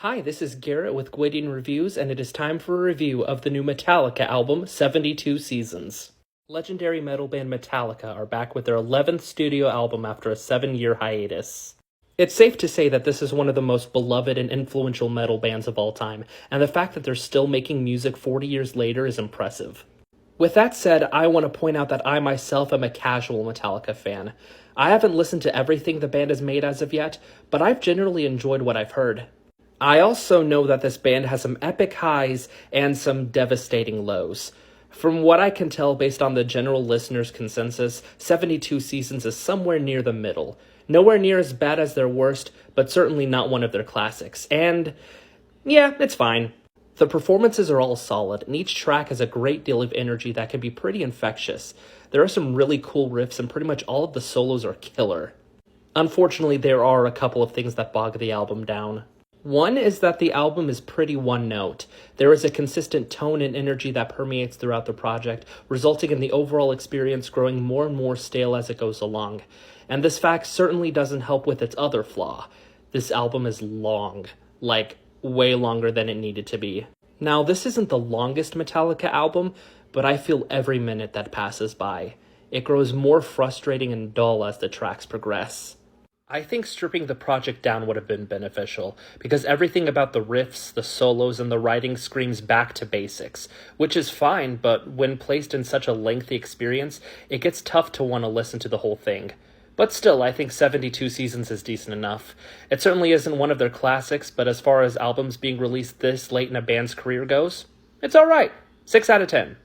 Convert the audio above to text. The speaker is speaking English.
Hi, this is Garrett with Gwydion Reviews, and it is time for a review of the new Metallica album, 72 Seasons. Legendary metal band Metallica are back with their 11th studio album after a 7-year hiatus. It's safe to say that this is one of the most beloved and influential metal bands of all time, and the fact that they're still making music 40 years later is impressive. With that said, I want to point out that I myself am a casual Metallica fan. I haven't listened to everything the band has made as of yet, but I've generally enjoyed what I've heard. I also know that this band has some epic highs and some devastating lows. From what I can tell based on the general listener's consensus, 72 Seasons is somewhere near the middle. Nowhere near as bad as their worst, but certainly not one of their classics. And yeah, it's fine. The performances are all solid, and each track has a great deal of energy that can be pretty infectious. There are some really cool riffs, and pretty much all of the solos are killer. Unfortunately, there are a couple of things that bog the album down. One is that the album is pretty one-note. There is a consistent tone and energy that permeates throughout the project, resulting in the overall experience growing more and more stale as it goes along. And this fact certainly doesn't help with its other flaw. This album is long. Like, way longer than it needed to be. Now, this isn't the longest Metallica album, but I feel every minute that passes by. It grows more frustrating and dull as the tracks progress. I think stripping the project down would have been beneficial, because everything about the riffs, the solos, and the writing screams back to basics, which is fine, but when placed in such a lengthy experience, it gets tough to want to listen to the whole thing. But still, I think 72 Seasons is decent enough. It certainly isn't one of their classics, but as far as albums being released this late in a band's career goes, it's alright. 6 out of 10.